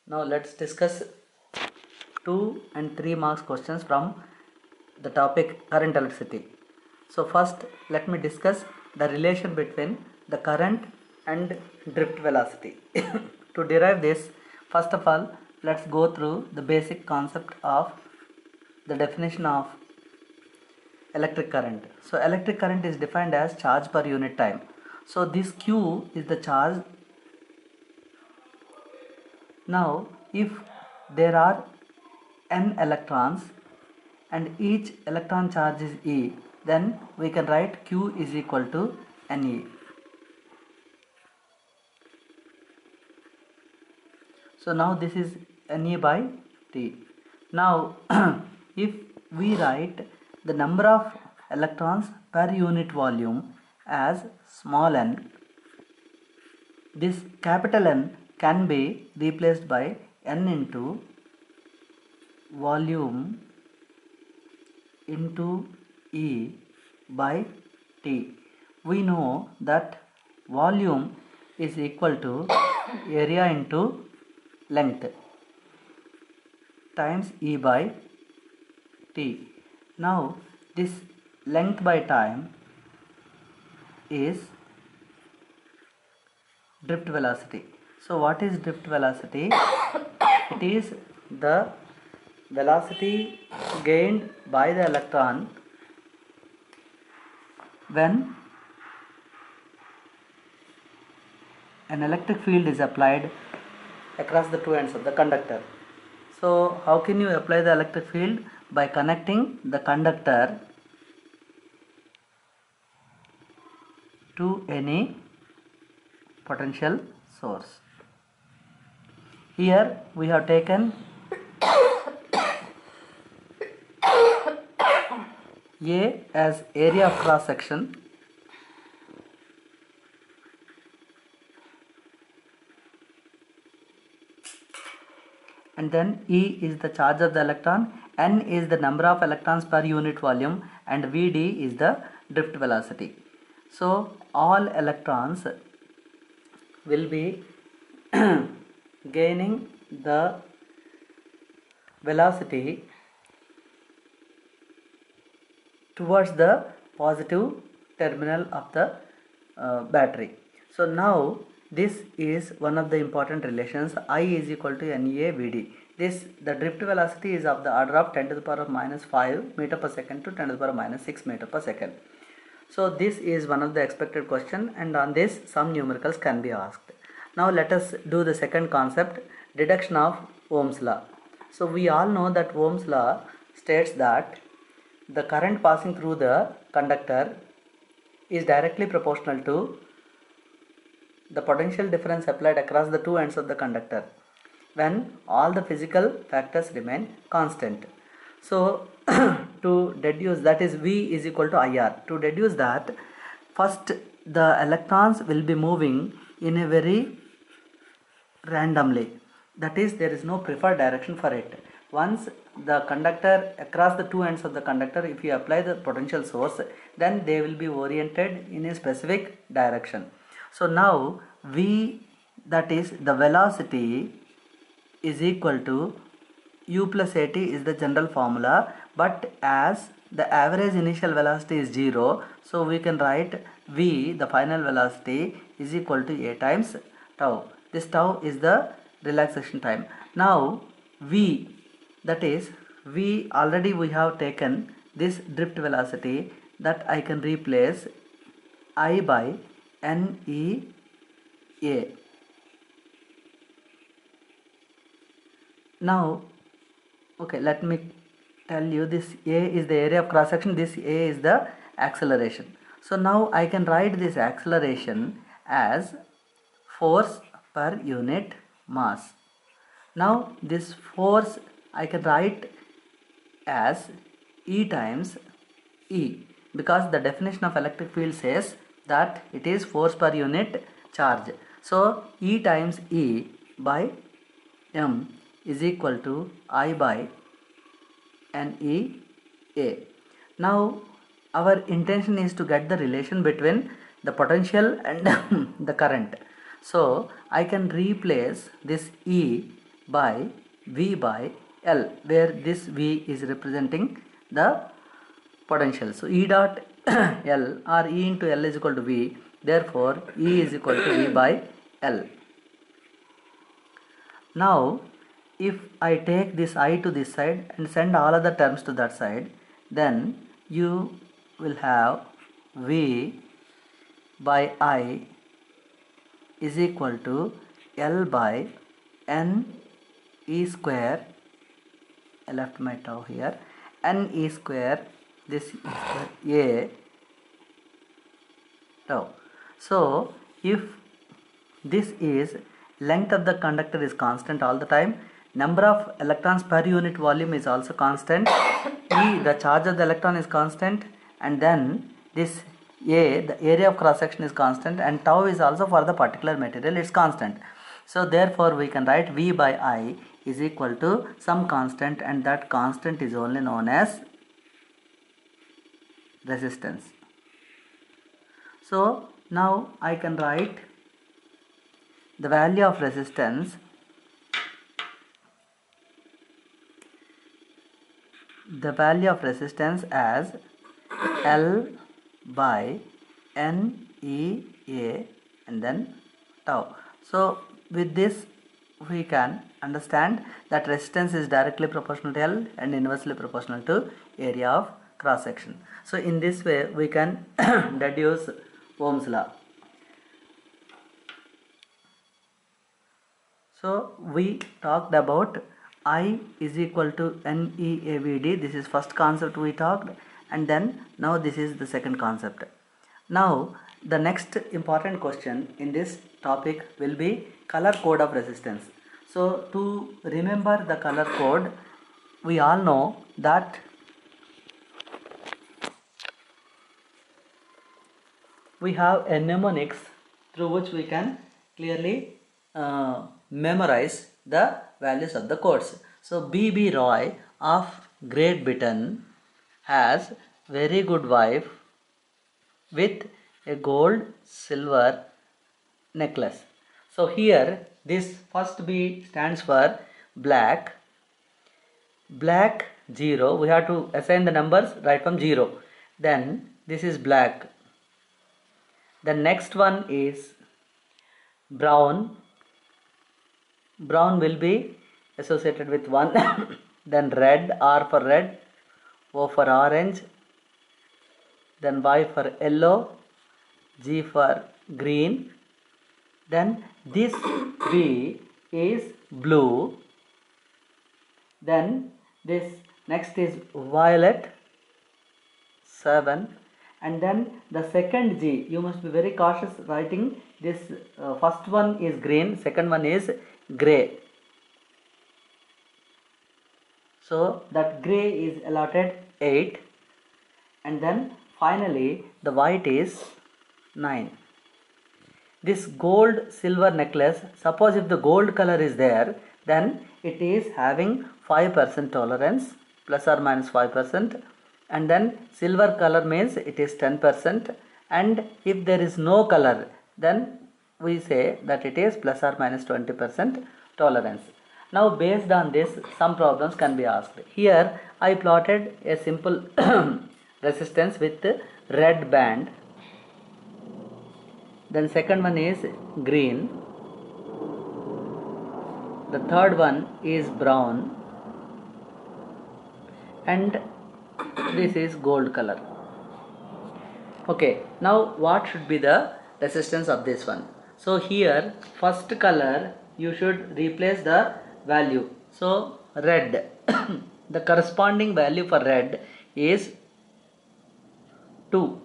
Now let's discuss 2 and 3 marks questions from the topic current electricity. So first let me discuss the relation between the current and drift velocity. To derive this, first of all let's go through the basic concept of the definition of electric current. So electric current is defined as charge per unit time. So this Q is the charge. Now if there are n electrons and each electron charge is E, then we can write Q is equal to Ne. So now this is Ne by T. Now if we write the number of electrons per unit volume as small n, this capital N can be replaced by n into volume into E by T. We know that volume is equal to area into length times E by T. Now this length by time is drift velocity. So what is drift velocity? It is the velocity gained by the electron when an electric field is applied across the two ends of the conductor. So how can you apply the electric field? By connecting the conductor to any potential source. Here we have taken A as area of cross section, and then E is the charge of the electron, N is the number of electrons per unit volume, and Vd is the drift velocity. So all electrons will be gaining the velocity towards the positive terminal of the battery. So now this is one of the important relations. I is equal to NA Vd. The drift velocity is of the order of 10 to the power of minus 5 meter per second to 10 to the power of minus 6 meter per second. So this is one of the expected question, and on this some numericals can be asked. Now let us do the second concept, deduction of Ohm's law. So we all know that Ohm's law states that the current passing through the conductor is directly proportional to the potential difference applied across the two ends of the conductor when all the physical factors remain constant. So to deduce, that is V is equal to IR. To deduce that, first the electrons will be moving in a very randomly, that is there is no preferred direction for it. Once the conductor, across the two ends of the conductor, if you apply the potential source, then they will be oriented in a specific direction. So now V, that is the velocity, is equal to U plus AT is the general formula, but as the average initial velocity is 0, so we can write V, the final velocity, is equal to A times tau. This tau is the relaxation time. Now V, that is V, already we have taken this drift velocity, that I can replace I by NEA. Now okay, let me tell you, this A is the area of cross section, this A is the acceleration. So now I can write this acceleration as force per unit mass. Now this force I can write as E times E, because the definition of electric field says that it is force per unit charge. So E times E by M is equal to I by NEA. Now our intention is to get the relation between the potential and the current. So I can replace this E by V by L, where this V is representing the potential. So E dot L or E into L is equal to V, therefore E is equal to V by L. Now if I take this I to this side and send all other terms to that side, then you will have V by I is equal to L by N E square. I left my tau here. N E square, this is A tau. So if this is length of the conductor is constant all the time, number of electrons per unit volume is also constant, E, the charge of the electron is constant, and then this A, the area of cross section is constant, and tau is also for the particular material, it's constant. So therefore we can write V by I is equal to some constant, and that constant is only known as resistance. So now I can write the value of resistance as L by N E A and then tau. So with this we can understand that resistance is directly proportional to L and inversely proportional to area of cross section. So in this way we can deduce Ohm's law. So we talked about I is equal to NEAVD. This is first concept we talked, and then now this is the second concept. Now the next important question in this topic will be color code of resistance. So to remember the color code, we all know that we have a mnemonics through which we can clearly memorize the values of the codes. So B.B. Roy of Great Britain has very good wife with a gold silver necklace. So here this first B stands for black. Black 0, we have to assign the numbers right from 0. Then this is black. The next one is brown. Brown will be associated with 1. Then red, R for red, O for orange, then Y for yellow, G for green. Then this B is blue. Then this next is violet, 7. And then the second G, you must be very cautious writing this. First one is green, second one is grey. So that grey is allotted 8, and then finally the white is 9. This gold silver necklace, suppose if the gold color is there, then it is having 5% tolerance, plus or minus 5%, and then silver color means it is 10%, and if there is no color, then we say that it is plus or minus 20% tolerance. Now based on this, some problems can be asked. Here I plotted a simple resistance with red band. Then second one is green. The third one is brown. And this is gold color. Okay, now what should be the resistance of this one? So here first color you should replace the value. So red, the corresponding value for red is 2,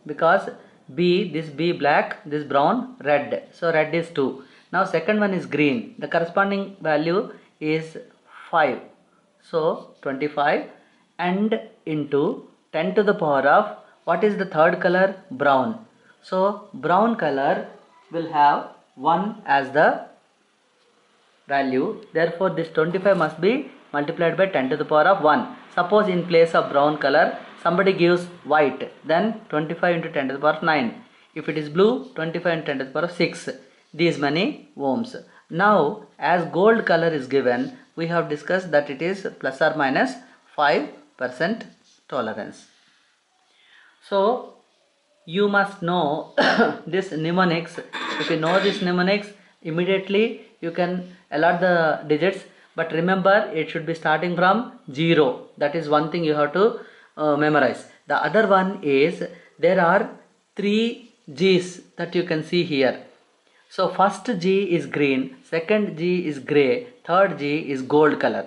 because B, this B black, this brown, red. So red is 2. Now second one is green. The corresponding value is 5. So 25, and into 10 to the power of, what is the third color? Brown. So brown color will have 1 as the value. Therefore this 25 must be multiplied by 10 to the power of 1. Suppose in place of brown color somebody gives white, then 25 into 10 to the power of 9. If it is blue, 25 into 10 to the power of 6. These many ohms. Now as gold color is given, we have discussed that it is plus or minus 5% tolerance. So you must know this mnemonics. If you know this mnemonics, immediately you can allot the digits, but remember it should be starting from 0. That is one thing you have to memorize. The other one is there are 3 G's that you can see here. So first G is green, second G is gray, third G is gold color.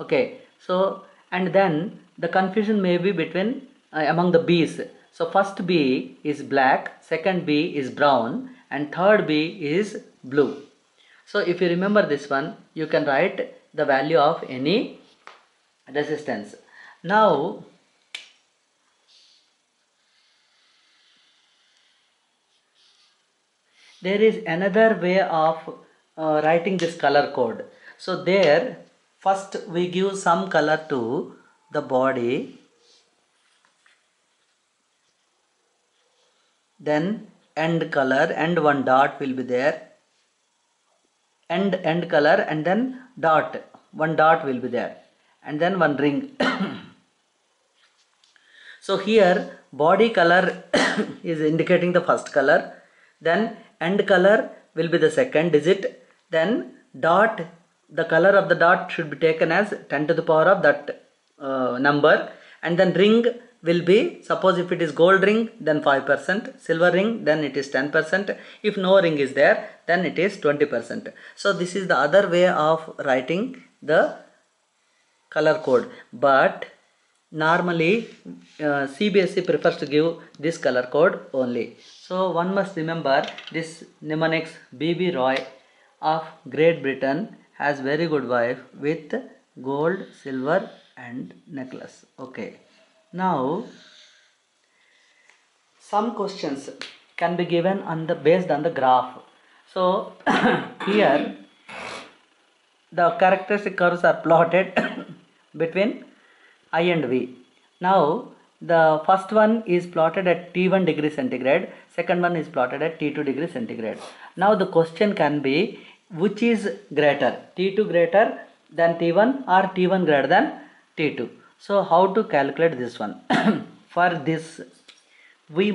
Okay, so and then the confusion may be between among the B's. So first B is black, second B is brown, and third B is blue. So if you remember this one, you can write the value of any resistance. Now there is another way of writing this color code. So there first we give some color to the body, then end color and one dot will be there, end color and then dot, one dot will be there, and then one ring. So here body color is indicating the first color, then end color will be the second digit, then dot, the color of the dot should be taken as 10 to the power of that number, and then ring will be, suppose if it is gold ring then 5%, silver ring then it is 10%, if no ring is there then it is 20%. So this is the other way of writing the color code, but normally CBSE prefers to give this color code only. So one must remember this mnemonics. B.B. Roy of Great Britain has very good wife with gold, silver and necklace. Okay, now some questions can be given on the based on the graph. So here the characteristic curves are plotted between I and V. Now the first one is plotted at T1 degree centigrade, second one is plotted at T2 degree centigrade. Now the question can be, which is greater, T2 greater than T1 or T1 greater than T2? So how to calculate this one? For this we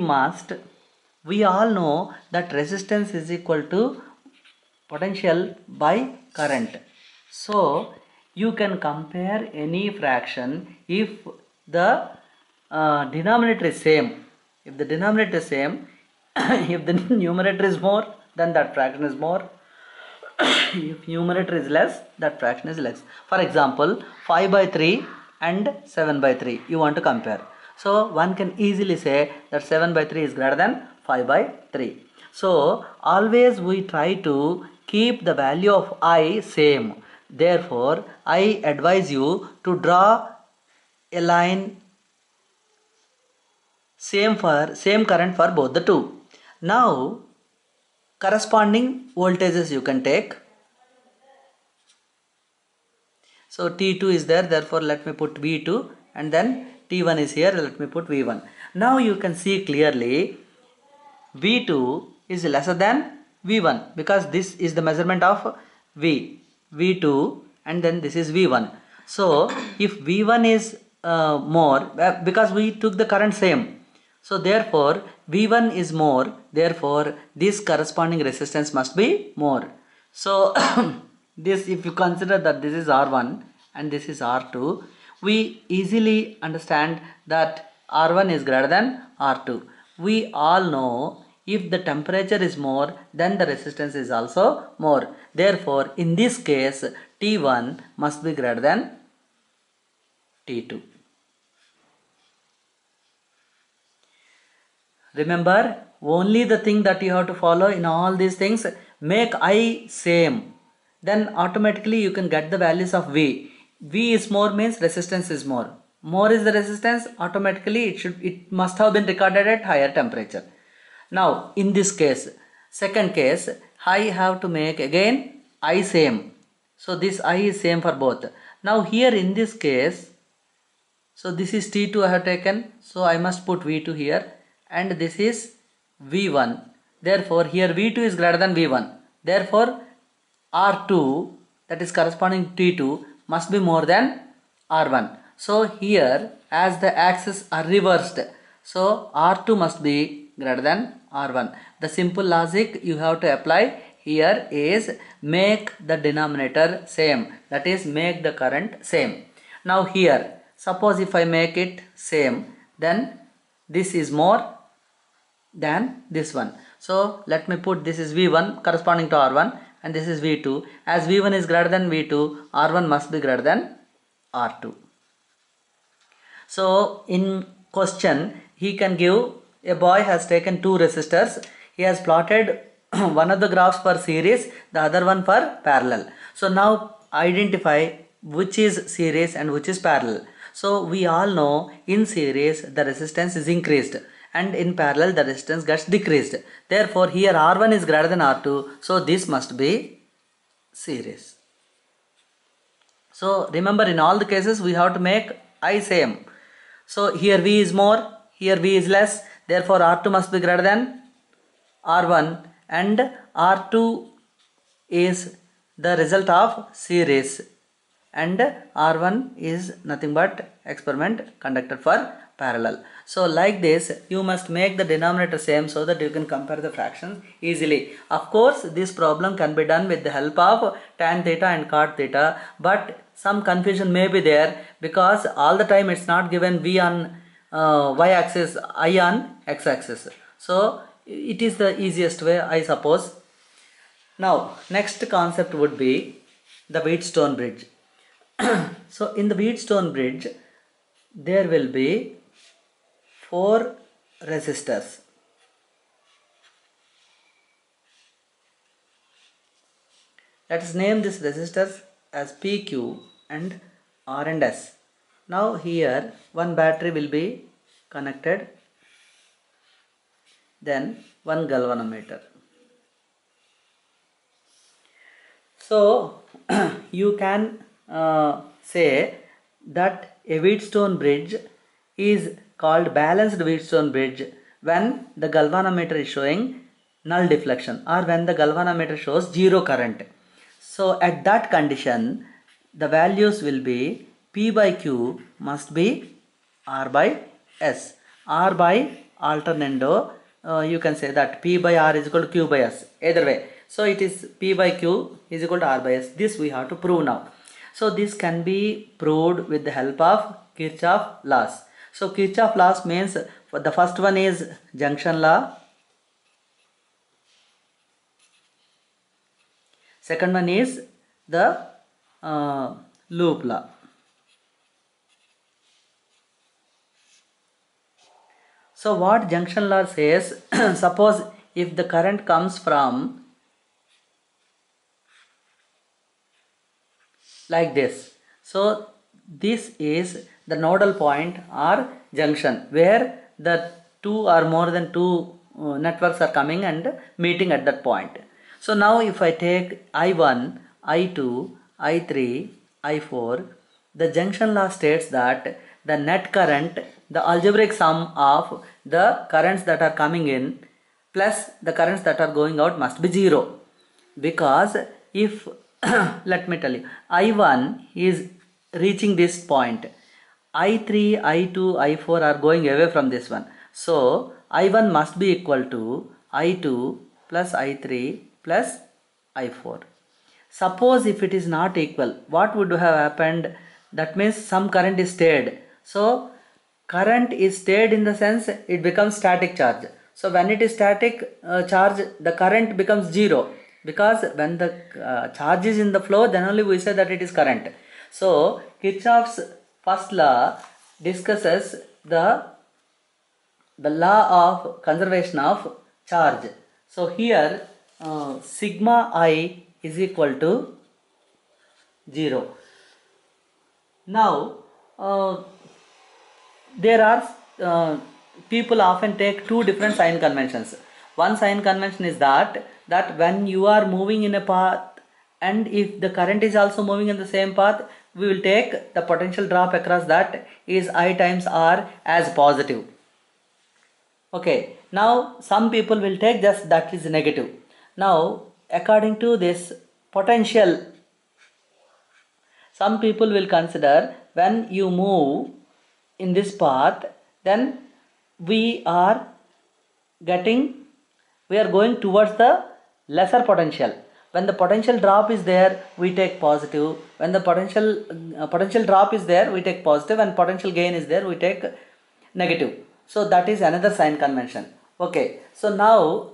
all know that resistance is equal to potential by current. So you can compare any fraction if the denominator is same. If the denominator is same, if the numerator is more, then that fraction is more. If numerator is less, that fraction is less. For example, 5 by 3 and 7 by 3 you want to compare. So one can easily say that 7 by 3 is greater than 5 by 3. So always we try to keep the value of I same. Therefore I advise you to draw a line same current for both the two. Now corresponding voltages you can take. So T2 is there, therefore let me put V2, and then T1 is here, let me put V1. Now you can see clearly V2 is lesser than V1 because this is the measurement of V2 and then this is V1. So if V1 is more, because we took the current same, so therefore V1 is more, therefore this corresponding resistance must be more. So this, if you consider that this is R1 and this is R2, we easily understand that R1 is greater than R2. We all know if the temperature is more, then the resistance is also more. Therefore in this case T1 must be greater than T2. Remember, only the thing that you have to follow in all these things, make I same, then automatically you can get the values of V. V is more means resistance is more. More is the resistance, automatically it must have been recorded at higher temperature. Now in this case, second case, I have to make again I same. So this I is same for both. Now here in this case, so this is T2 I have taken, so I must put V2 here, and this is V1. Therefore here V2 is greater than V1. Therefore R2, that is corresponding to T2, must be more than R1. So here, as the axes are reversed, so R2 must be greater than R1. The simple logic you have to apply here is make the denominator same, that is make the current same. Now here, suppose if I make it same, then this is more than this one. So let me put this is V1 corresponding to R1 and this is V2. As V1 is greater than V2, R1 must be greater than R2. So in question he can give, a boy has taken two resistors. He has plotted one of the graphs for series, the other one for parallel. So now identify which is series and which is parallel. So we all know in series the resistance is increased and in parallel the resistance gets decreased. Therefore here R1 is greater than R2, so this must be series. So remember, in all the cases we have to make I same. So here V is more, here V is less, therefore R2 must be greater than R1 and R2 is the result of series and R1 is nothing but experiment conducted for parallel. So like this you must make the denominator same so that you can compare the fractions easily. Of course this problem can be done with the help of tan theta and cot theta, but some confusion may be there because all the time it's not given V on y axis, I on x axis. So it is the easiest way, I suppose. Now next concept would be the Wheatstone bridge. So in the Wheatstone bridge there will be 4 resistors. Let us name these resistors as PQ and R and S. Now here one battery will be connected, then one galvanometer. So you can say that a Wheatstone bridge is called balanced Wheatstone bridge when the galvanometer is showing null deflection or when the galvanometer shows zero current. So at that condition the values will be P by Q must be R by S. R by alternando, you can say that P by R is equal to Q by S, either way. So it is P by Q is equal to R by S. This we have to prove now. So this can be proved with the help of Kirchhoff laws. So Kirchhoff laws means, for the first one is junction law, second one is the loop law. So what junction law says, suppose if the current comes from like this, so this is the nodal point or junction where the two or more than two networks are coming and meeting at that point. So now if I take I1, I2, I3, I4, the junction law states that the net current, the algebraic sum of the currents that are coming in plus the currents that are going out must be 0. Because if let me tell you, I1 is reaching this point, I3, I2, I4 are going away from this one. So I1 must be equal to I2 plus I3 plus I4. Suppose if it is not equal, what would have happened? That means some current is stayed. So current is stayed in the sense it becomes static charge. So when it is static charge, the current becomes 0. Because when the charge is in the flow, then only we say that it is current. So Kirchhoff's first law discusses the law of conservation of charge. So here sigma I is equal to 0. Now there are people often take two different sign conventions. One sign convention is that when you are moving in a path and if the current is also moving in the same path, we will take the potential drop across that is I times R as positive. Okay, now some people will take just that is negative. Now according to this potential. Some people will consider when you move in this path, then we are going towards the lesser potential. When the potential drop is there, we take positive. When the potential drop is there, we take positive, and potential gain is there, we take negative. So that is another sign convention. Okay, so now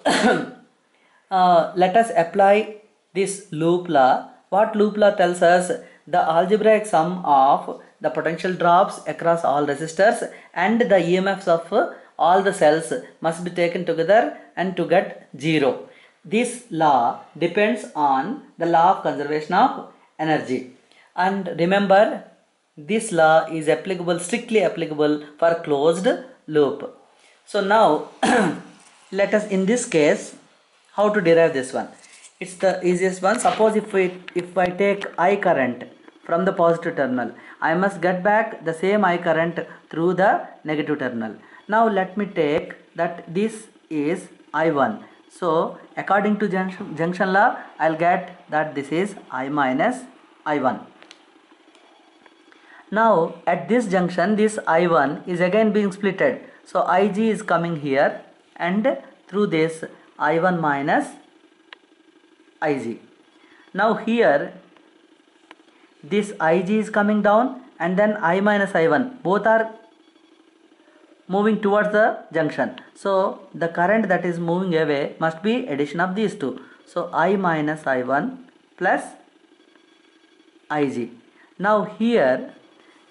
let us apply this loop law. What loop law tells us? The algebraic sum of the potential drops across all resistors and the EMFs of all the cells must be taken together and to get 0. This law depends on the law of conservation of energy. And remember, this law is strictly applicable for closed loop. So now let us, in this case, how to derive this one? It's the easiest one. Suppose if I take I current from the positive terminal, I must get back the same I current through the negative terminal. Now let me take that this is I1. So according to junction law, I'll get that this is I minus I1. Now at this junction, this I1 is again being splitted. So Ig is coming here, and through this I1 minus Ig. Now here this Ig is coming down, and then I minus I1, both are moving towards the junction. So the current that is moving away must be addition of these two. So I minus I1 plus Ig. Now here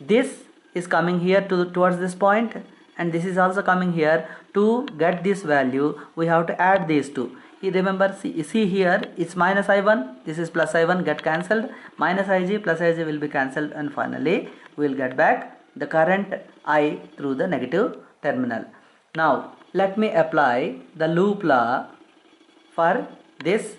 this is coming here towards this point, and this is also coming here. To get this value, we have to add these two. You remember, see here, it's minus I1, this is plus I1, get cancelled, minus Ig plus Ig will be cancelled, and finally we will get back the current I through the negative terminal. Now let me apply the loop law for this.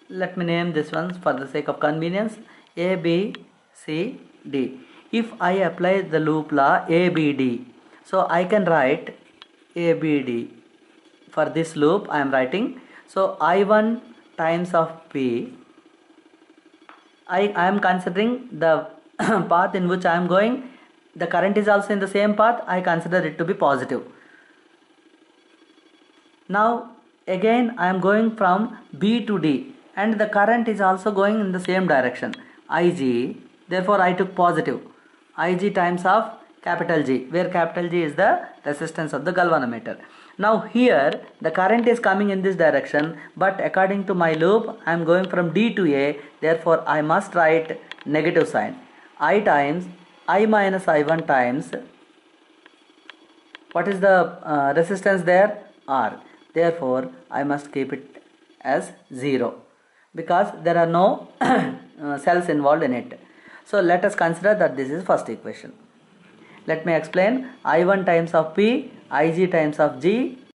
Let me name this one for the sake of convenience, A, B, C, D. If I apply the loop law ABD, so I can write ABD. For this loop I am writing, so I1 times of P, I am considering the path in which I am going. The current is also in the same path. I consider it to be positive. Now again I am going from B to D, and the current is also going in the same direction, Ig. Therefore I took positive. Ig times of capital G, where capital G is the resistance of the galvanometer. Now here the current is coming in this direction, but according to my loop I am going from D to A. Therefore I must write negative sign. I times I minus I1 times, what is the resistance there? R. Therefore I must keep it as 0 because there are no cells involved in it. So let us consider that this is first equation. Let me explain. I1 times of P, Ig times of G